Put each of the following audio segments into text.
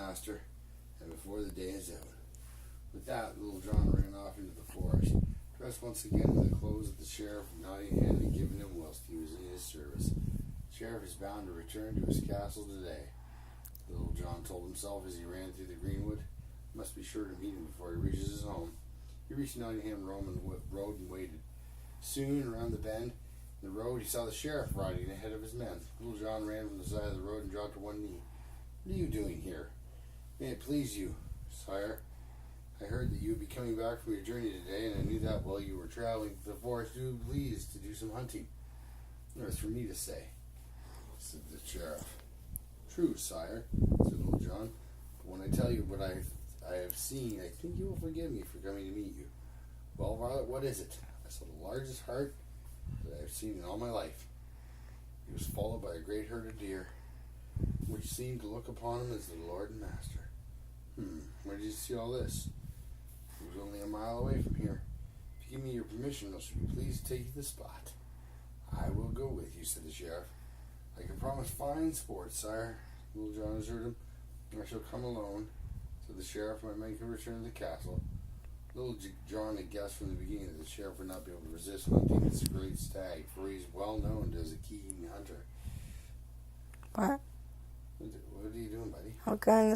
master, and before the day is out." With that, Little John ran off into the forest, dressed once again in the clothes that the sheriff of Nottingham had given him whilst he was in his service. The sheriff is bound to return to his castle today, Little John told himself as he ran through the greenwood. He must be sure to meet him before he reaches his home. He reached Nottingham Road and waited. Soon, around the bend in the road, he saw the sheriff riding ahead of his men. Little John ran from the side of the road and dropped to one knee. "What are you doing here?" "May it please you, sire. I heard that you would be coming back from your journey today, and I knew that while you were traveling to the forest you would be pleased to do some hunting." "It was for me to say," said the sheriff. "True, sire," said Little John. "But when I tell you what I have seen, I think you will forgive me for coming to meet you." "Well, Violet, what is it?" "I saw the largest hart that I have seen in all my life. He was followed by a great herd of deer, which seemed to look upon him as the Lord and Master." Where did you see all this?" "It was only a mile away from here. If you give me your permission, I shall be pleased to take you to the spot." "I will go with you," said the sheriff. "I can promise fine sport, sire," Little John assured him. "I shall come alone," said the sheriff, "might make a return to the castle." Little John had guessed from the beginning that the sheriff would not be able to resist hunting this great stag, for he is well known as a keen hunter. What? What are you doing, buddy? Okay.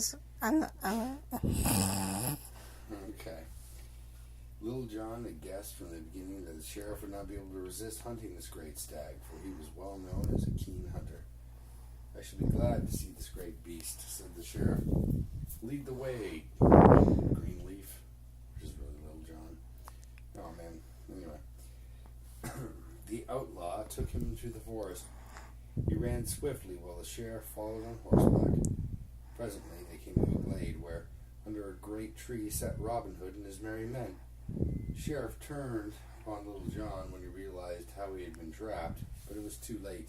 Little John had guessed from the beginning that the sheriff would not be able to resist hunting this great stag, for he was well known as a keen hunter. "I shall be glad to see this great beast," said the sheriff. "Lead the way, Greenleaf," which is really Little John. Oh, man. Anyway. The outlaw took him through the forest. He ran swiftly while the sheriff followed on horseback. Presently they came to a glade where, under a great tree, sat Robin Hood and his merry men. The sheriff turned upon Little John when he realized how he had been trapped, but it was too late.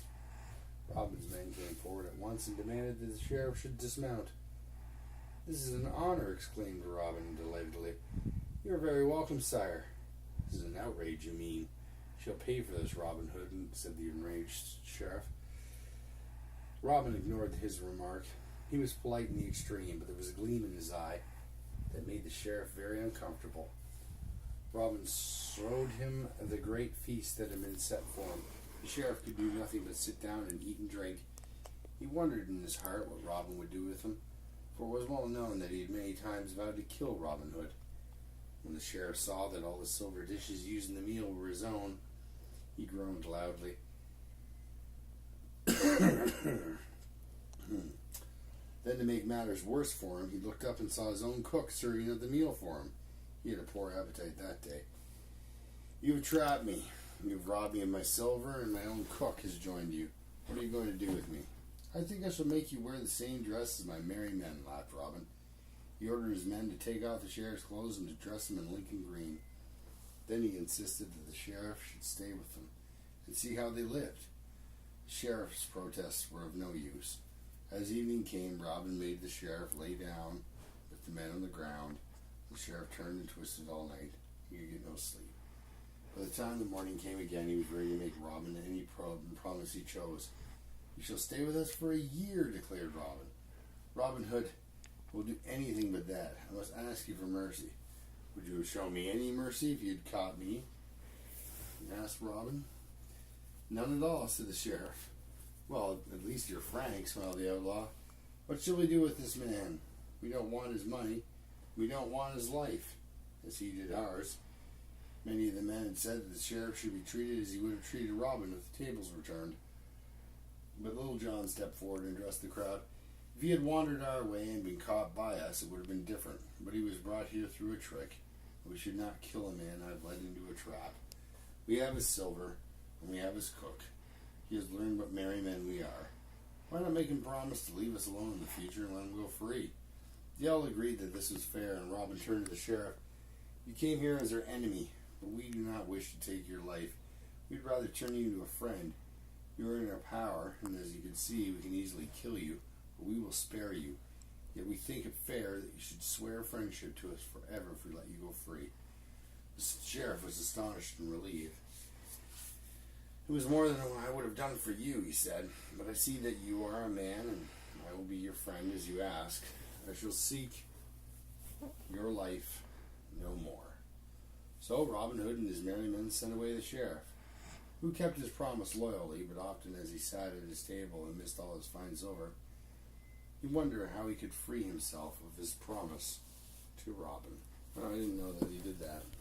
Robin's men came forward at once and demanded that the sheriff should dismount. "This is an honor," exclaimed Robin delightedly. "You are very welcome, sire." "This is an outrage, you mean. You shall pay for this, Robin Hood," said the enraged sheriff. Robin ignored his remark. He was polite in the extreme, but there was a gleam in his eye that made the sheriff very uncomfortable. Robin showed him the great feast that had been set for him. The sheriff could do nothing but sit down and eat and drink. He wondered in his heart what Robin would do with him, for it was well known that he had many times vowed to kill Robin Hood. When the sheriff saw that all the silver dishes used in the meal were his own, he groaned loudly. Then, to make matters worse for him, he looked up and saw his own cook serving up the meal for him. He had a poor appetite that day. "You have trapped me. You have robbed me of my silver, and my own cook has joined you. What are you going to do with me?" "I think I shall make you wear the same dress as my merry men," laughed Robin. He ordered his men to take off the sheriff's clothes and to dress him in Lincoln green. Then he insisted that the sheriff should stay with them and see how they lived. The sheriff's protests were of no use. As evening came, Robin made the sheriff lay down with the men on the ground. The sheriff turned and twisted all night. He could get no sleep. By the time the morning came again, he was ready to make Robin any promise he chose. "You shall stay with us for a year," declared Robin. "Robin Hood will do anything but that. I must ask you for mercy." "Would you have shown me any mercy if you had caught me?" asked Robin. "None at all," said the sheriff. "Well, at least you're frank," smiled the outlaw. "What shall we do with this man? We don't want his money. We don't want his life, as he did ours." Many of the men had said that the sheriff should be treated as he would have treated Robin if the tables were turned. But Little John stepped forward and addressed the crowd. "If he had wandered our way and been caught by us, it would have been different. But he was brought here through a trick. We should not kill a man I've led into a trap. We have his silver, and we have his cook. He has learned what merry men we are. Why not make him promise to leave us alone in the future and let him go free?" They all agreed that this was fair, and Robin turned to the sheriff. "You came here as our enemy, but we do not wish to take your life. We'd rather turn you into a friend. You are in our power, and as you can see, we can easily kill you, but we will spare you. Yet we think it fair that you should swear friendship to us forever if we let you go free." The sheriff was astonished and relieved. "It was more than I would have done for you," he said, "but I see that you are a man, and I will be your friend as you ask. I shall seek your life no more. So Robin Hood and his merry men sent away the sheriff, who kept his promise loyally, but often as he sat at his table and missed all his fine silver, he wondered how he could free himself of his promise to Robin. Oh, I didn't know that he did that.